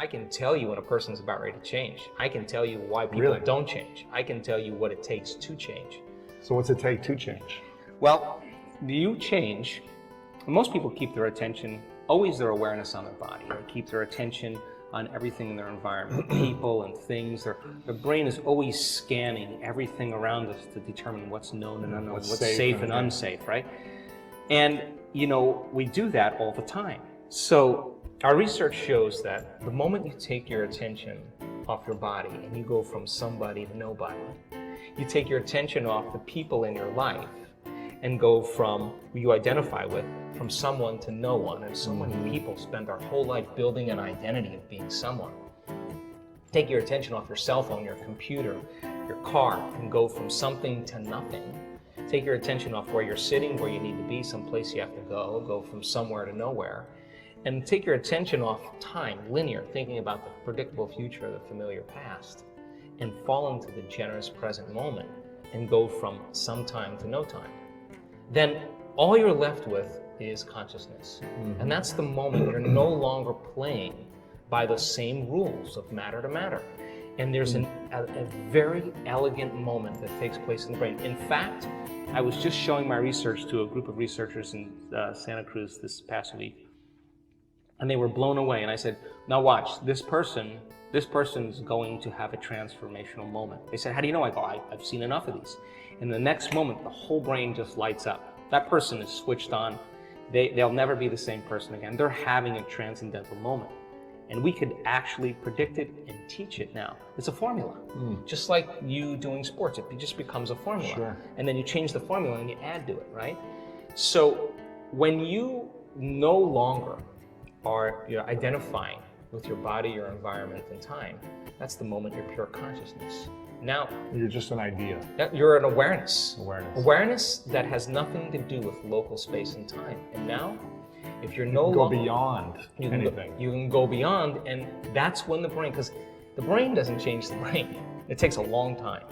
I can tell you when a person's about ready to change. I can tell you why people don't change. I can tell you what it takes to change. So what's it take to change? Well, you change. Most people keep their attention, always their awareness on their body. They keep their attention on everything in their environment, people and things. Their brain is always scanning everything around us to determine what's known and unknown, what's safe and unsafe, right? And, you know, we do that all the time. So our research shows that the moment you take your attention off your body and you go from somebody to nobody, you take your attention off the people in your life and go from who you identify with, from someone to no one. And so many people spend their whole life building an identity of being someone. Take your attention off your cell phone, your computer, your car, and go from something to nothing. Take your attention off where you're sitting, where you need to be, someplace you have to go from somewhere to nowhere. And take your attention off time, linear, thinking about the predictable future or the familiar past, and fall into the generous present moment and go from some time to no time. Then all you're left with is consciousness. And that's the moment you're no longer playing by the same rules of matter to matter. And there's a very elegant moment that takes place in the brain. In fact, I was just showing my research to a group of researchers in Santa Cruz this past week, and they were blown away. And I said, now watch, this person's going to have a transformational moment. They said, how do you know? I go, I've seen enough of these. And the next moment, the whole brain just lights up. That person is switched on. They'll never be the same person again. They're having a transcendental moment. And we could actually predict it and teach it now. It's a formula. Just like you doing sports, it just becomes a formula. Sure. And then you change the formula and you add to it, right? So when you no longer are identifying with your body, your environment, and time, that's the moment you're pure consciousness. Now, you're just an idea. You're an awareness. Awareness that has nothing to do with local space and time. And now, if you're no longer longer beyond anything, you can go beyond, and that's when the brain, because the brain doesn't change the brain. It takes a long time.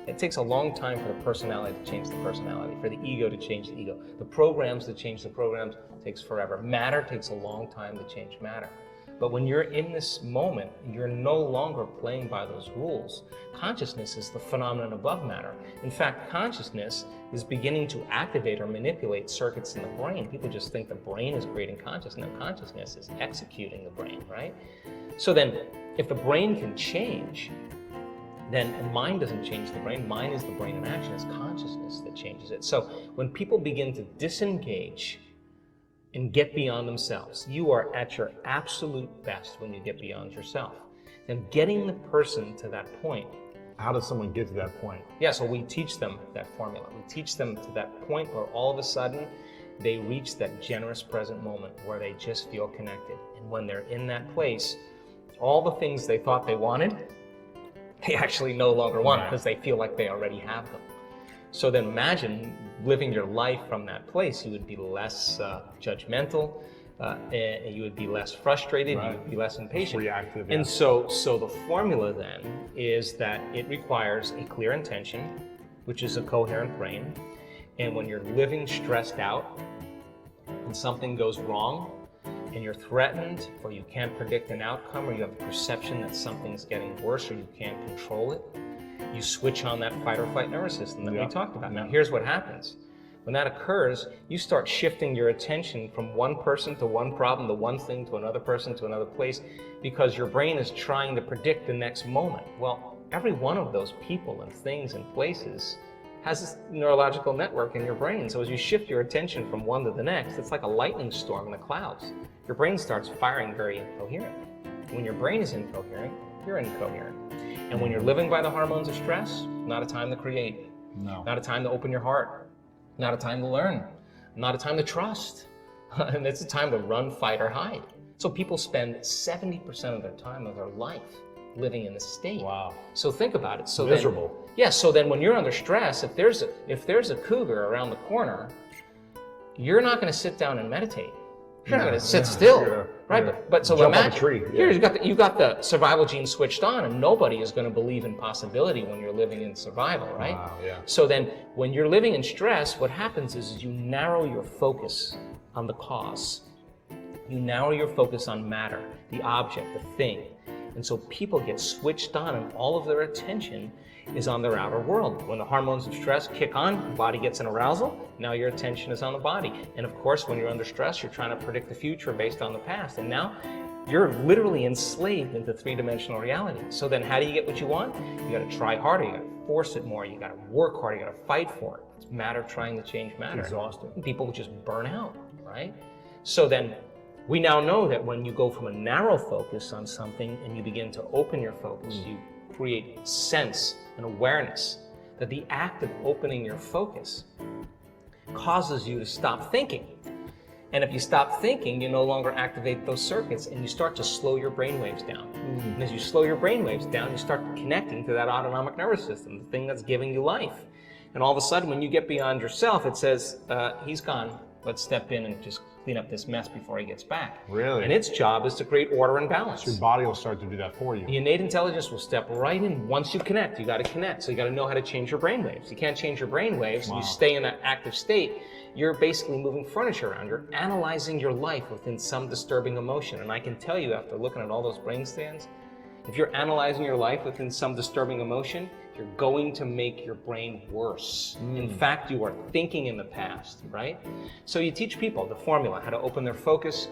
It takes a long time for the personality to change the personality, for the ego to change the ego. The programs to change the programs takes forever. Matter takes a long time to change matter. But when you're in this moment, you're no longer playing by those rules. Consciousness is the phenomenon above matter. In fact, consciousness is beginning to activate or manipulate circuits in the brain. People just think the brain is creating consciousness. No, consciousness is executing the brain, right? So then, if the brain can change, then mind doesn't change the brain. Mind is the brain in action. It's consciousness that changes it. So when people begin to disengage and get beyond themselves, you are at your absolute best when you get beyond yourself. And getting the person to that point. How does someone get to that point? Yeah, so we teach them that formula. We teach them to that point where all of a sudden they reach that generous present moment where they just feel connected. And when they're in that place, all the things they thought they wanted, they actually no longer want because they feel like they already have them. So then imagine living your life from that place. You would be less judgmental, you would be less frustrated, you would be less impatient. Reactive, And so the formula then is that it requires a clear intention, which is a coherent brain. And when you're living stressed out and something goes wrong, and you're threatened, or you can't predict an outcome, or you have the perception that something's getting worse, or you can't control it, you switch on that fight or flight nervous system that we talked about. Now, here's what happens. When that occurs, you start shifting your attention from one person to one problem, to one thing, to another person, to another place, because your brain is trying to predict the next moment. Well, every one of those people and things and places has this neurological network in your brain. So as you shift your attention from one to the next, it's like a lightning storm in the clouds. Your brain starts firing very incoherently. When your brain is incoherent, you're incoherent. And when you're living by the hormones of stress, not a time to create, not a time to open your heart, not a time to learn, not a time to trust. And it's a time to run, fight, or hide. So people spend 70% of their time of their life living in this state. Wow. So think about it. So miserable. So then when you're under stress, if there's a cougar around the corner, you're not going to sit down and meditate. You're not going to sit still, right? But so jump imagine, off a tree. here you got the survival gene switched on, and nobody is going to believe in possibility when you're living in survival, right? Wow, yeah. So then when you're living in stress, what happens is you narrow your focus on the cause. You narrow your focus on matter, the object, the thing. And so people get switched on and all of their attention is on their outer world. When the hormones of stress kick on, the body gets an arousal, now your attention is on the body. And of course, when you're under stress, you're trying to predict the future based on the past. And now you're literally enslaved into three-dimensional reality. So then how do you get what you want? You gotta try harder, you gotta force it more, you gotta work harder, you gotta fight for it. It's matter trying to change matter. Exhausting. People just burn out, right? So then we now know that when you go from a narrow focus on something and you begin to open your focus, you create sense and awareness that the act of opening your focus causes you to stop thinking. And if you stop thinking, you no longer activate those circuits and you start to slow your brainwaves down. And as you slow your brainwaves down, you start connecting to that autonomic nervous system, the thing that's giving you life. And all of a sudden, when you get beyond yourself, it says, he's gone. Let's step in and just clean up this mess before he gets back. Really? And its job is to create order and balance. So your body will start to do that for you. The innate intelligence will step right in. Once you connect, you got to connect. So you got to know how to change your brainwaves. You can't change your brainwaves. Wow. You stay in that active state. You're basically moving furniture around. You're analyzing your life within some disturbing emotion. And I can tell you, after looking at all those brain scans, if you're analyzing your life within some disturbing emotion, you're going to make your brain worse. In fact, you are thinking in the past, right? So you teach people the formula, how to open their focus,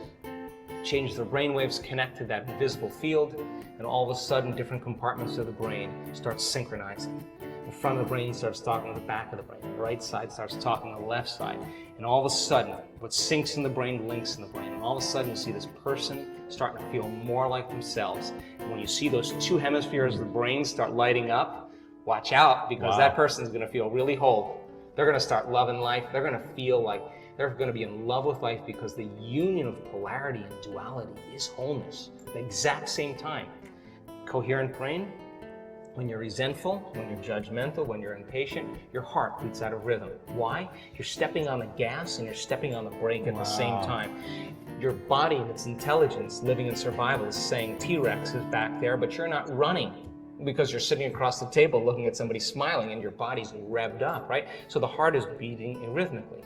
change their brainwaves, connect to that invisible field, and all of a sudden, different compartments of the brain start synchronizing. The front of the brain starts talking to the back of the brain. The right side starts talking to the left side. And all of a sudden, what sinks in the brain links in the brain. And all of a sudden, you see this person starting to feel more like themselves. And when you see those two hemispheres of the brain start lighting up, watch out, because that person is going to feel really whole. They're going to start loving life. They're going to feel like they're going to be in love with life, because the union of polarity and duality is wholeness at the exact same time. Coherent brain, when you're resentful, when you're judgmental, when you're impatient, your heart beats out of rhythm. Why? You're stepping on the gas and you're stepping on the brake at the same time. Your body and its intelligence, living in survival, is saying T-Rex is back there, but you're not running, because you're sitting across the table looking at somebody smiling and your body's revved up, right? So the heart is beating rhythmically.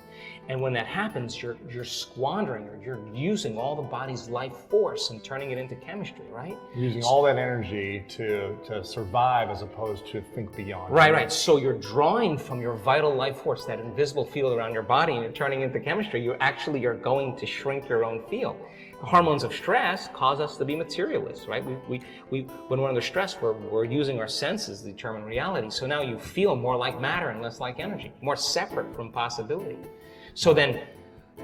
And when that happens, you're squandering, or you're using all the body's life force and turning it into chemistry, right? Using all that energy to survive as opposed to think beyond. Right. So you're drawing from your vital life force, that invisible field around your body, and you're turning it into chemistry. You actually are going to shrink your own field. The hormones of stress cause us to be materialists, right? We when we're under stress, we're using our senses to determine reality. So now you feel more like matter and less like energy, more separate from possibility. So then,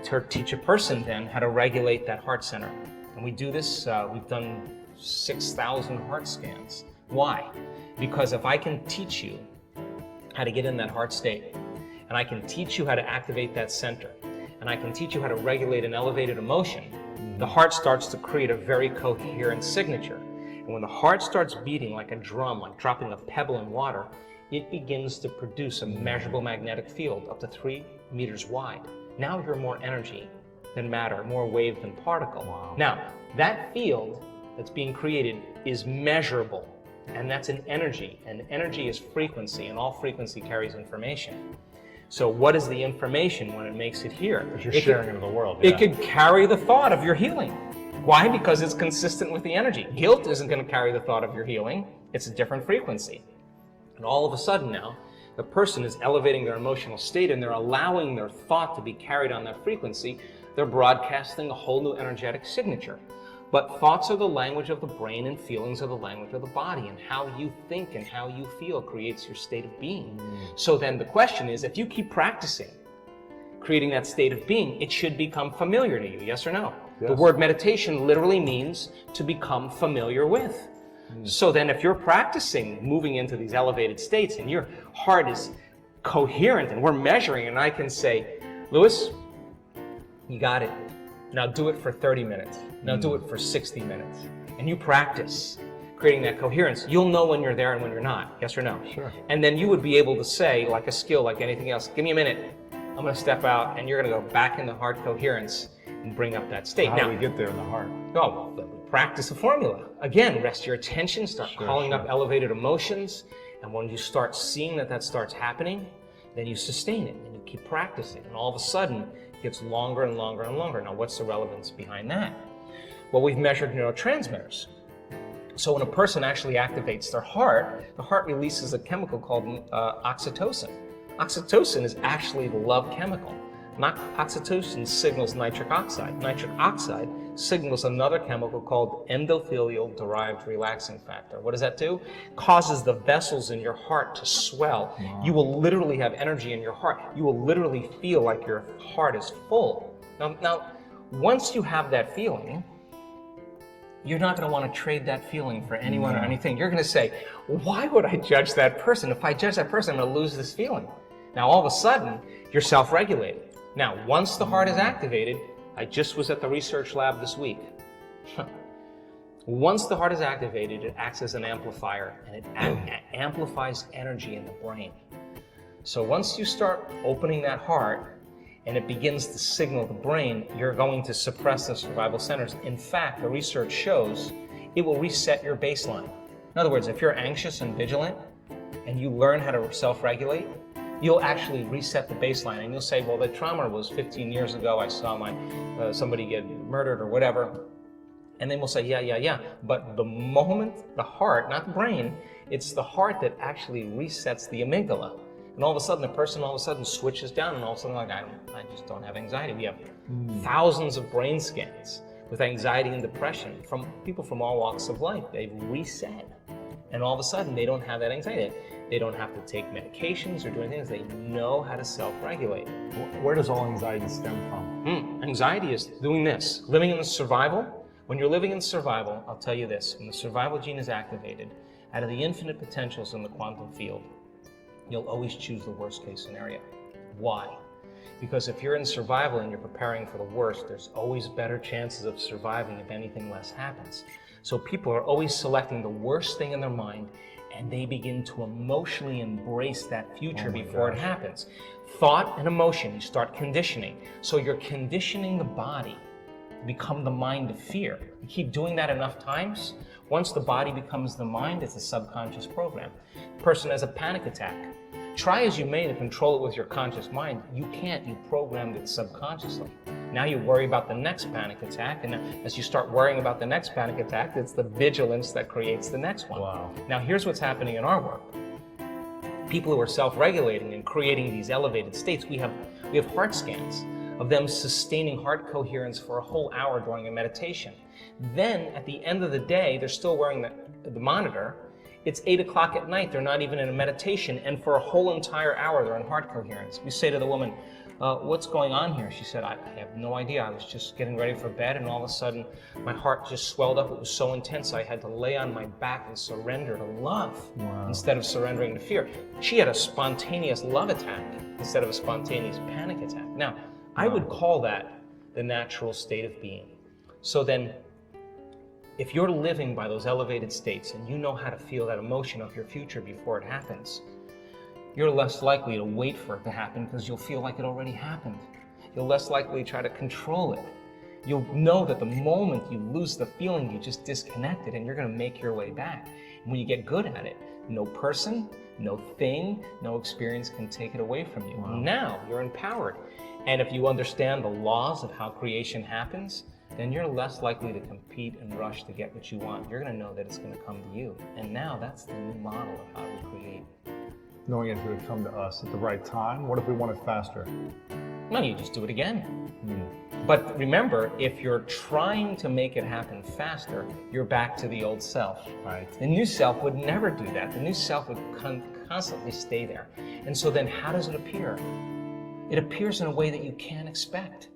to teach a person then how to regulate that heart center. And we do this, we've done 6,000 heart scans. Why? Because if I can teach you how to get in that heart state, and I can teach you how to activate that center, and I can teach you how to regulate an elevated emotion, the heart starts to create a very coherent signature. And when the heart starts beating like a drum, like dropping a pebble in water, it begins to produce a measurable magnetic field up to 3 meters wide. Now you're more energy than matter, more wave than particle. Wow. Now, that field that's being created is measurable, and that's an energy, and energy is frequency, and all frequency carries information. So what is the information when it makes it here? Because you're sharing it with the world. It could carry the thought of your healing. Why? Because it's consistent with the energy. Guilt isn't going to carry the thought of your healing. It's a different frequency. And all of a sudden now, the person is elevating their emotional state and they're allowing their thought to be carried on that frequency. They're broadcasting a whole new energetic signature. But thoughts are the language of the brain and feelings are the language of the body, and how you think and how you feel creates your state of being. So then the question is, if you keep practicing creating that state of being, it should become familiar to you, yes or no? Yes. The word meditation literally means to become familiar with. So then if you're practicing moving into these elevated states and your heart is coherent and we're measuring, and I can say, Louis, you got it. Now do it for 30 minutes. Now do it for 60 minutes. And you practice creating that coherence. You'll know when you're there and when you're not, yes or no? Sure. And then you would be able to say, like a skill, like anything else, give me a minute. I'm going to step out and you're going to go back into heart coherence and bring up that state. How do we get there in the heart? Oh, practice a formula. Again, rest your attention, start calling up elevated emotions. And when you start seeing that starts happening, then you sustain it and you keep practicing. And all of a sudden, gets longer and longer and longer. Now, what's the relevance behind that? Well, we've measured neurotransmitters. So when a person actually activates their heart, the heart releases a chemical called oxytocin. Oxytocin is actually the love chemical. Oxytocin signals nitric oxide. Nitric oxide signals another chemical called endothelial-derived relaxing factor. What does that do? Causes the vessels in your heart to swell. Wow. You will literally have energy in your heart. You will literally feel like your heart is full. Now, once you have that feeling, you're not going to want to trade that feeling for anyone or anything. You're going to say, why would I judge that person? If I judge that person, I'm going to lose this feeling. Now, all of a sudden, you're self-regulated. Now, once the heart is activated, I just was at the research lab this week. Once the heart is activated, it acts as an amplifier, and it amplifies energy in the brain. So once you start opening that heart, and it begins to signal the brain, you're going to suppress the survival centers. In fact, the research shows it will reset your baseline. In other words, if you're anxious and vigilant, and you learn how to self-regulate, you'll actually reset the baseline, and you'll say, well, the trauma was 15 years ago, I saw somebody get murdered or whatever, and then we'll say, yeah, but the moment, the heart, not the brain, it's the heart that actually resets the amygdala, and all of a sudden, the person all of a sudden switches down, and all of a sudden, like, I just don't have anxiety. We have thousands of brain scans with anxiety and depression from people from all walks of life. They've reset, and all of a sudden, they don't have that anxiety. They don't have to take medications or do anything. They know how to self-regulate. Where does all anxiety stem from? Anxiety is doing this. Living in survival. When you're living in survival, I'll tell you this. When the survival gene is activated, out of the infinite potentials in the quantum field, you'll always choose the worst case scenario. Why? Because if you're in survival and you're preparing for the worst, there's always better chances of surviving if anything less happens. So people are always selecting the worst thing in their mind, and they begin to emotionally embrace that future before it happens. Thought and emotion, you start conditioning. So you're conditioning the body to become the mind of fear. You keep doing that enough times, once the body becomes the mind, it's a subconscious program. The person has a panic attack. Try as you may to control it with your conscious mind. You can't, you programmed it subconsciously. Now you worry about the next panic attack, and as you start worrying about the next panic attack, it's the vigilance that creates the next one. Wow. Now here's what's happening in our work. People who are self-regulating and creating these elevated states, we have heart scans of them sustaining heart coherence for a whole hour during a meditation. Then at the end of the day, they're still wearing the monitor. It's 8 o'clock at night, they're not even in a meditation, and for a whole entire hour they're in heart coherence. We say to the woman, what's going on here? She said, I have no idea. I was just getting ready for bed, and all of a sudden my heart just swelled up. It was so intense I had to lay on my back and surrender to love instead of surrendering to fear. She had a spontaneous love attack instead of a spontaneous panic attack. Now, I would call that the natural state of being. So then, if you're living by those elevated states and you know how to feel that emotion of your future before it happens, you're less likely to wait for it to happen because you'll feel like it already happened. You're less likely to try to control it. You'll know that the moment you lose the feeling, you just disconnected, and you're going to make your way back. And when you get good at it, no person, no thing, no experience can take it away from you. Wow. Now you're empowered. And if you understand the laws of how creation happens, then you're less likely to compete and rush to get what you want. You're going to know that it's going to come to you. And now that's the new model of how we create. Knowing it would come to us at the right time. What if we want it faster? No, you just do it again. But remember, if you're trying to make it happen faster, you're back to the old self. Right. The new self would never do that. The new self would constantly stay there. And so then how does it appear? It appears in a way that you can't expect.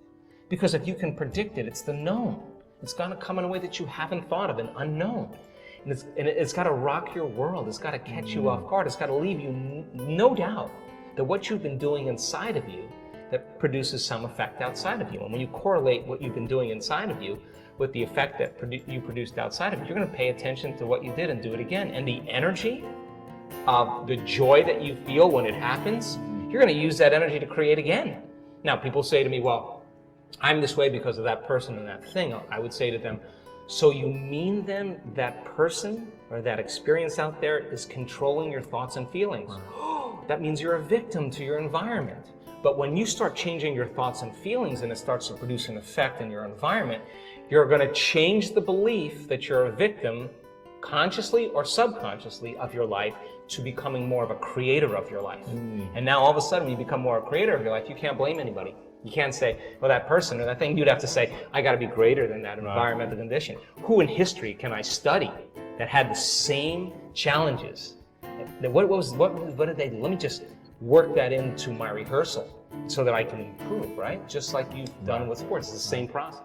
Because if you can predict it, it's the known. It's going to come in a way that you haven't thought of, an unknown. And it's got to rock your world. It's got to catch you off guard. It's got to leave you no doubt that what you've been doing inside of you that produces some effect outside of you. And when you correlate what you've been doing inside of you with the effect that you produced outside of you, you're going to pay attention to what you did and do it again. And the energy of the joy that you feel when it happens, you're going to use that energy to create again. Now, people say to me, well, I'm this way because of that person and that thing. I would say to them, so you mean then that person or that experience out there is controlling your thoughts and feelings? That means you're a victim to your environment. But when you start changing your thoughts and feelings and it starts to produce an effect in your environment, you're going to change the belief that you're a victim, consciously or subconsciously, of your life to becoming more of a creator of your life. And now all of a sudden, when you become more a creator of your life, you can't blame anybody. You can't say, well, that person or that thing. You'd have to say, I got to be greater than that environmental condition. Who in history can I study that had the same challenges? What did they do? Let me just work that into my rehearsal so that I can improve, right? Just like you've done with sports. It's the same process.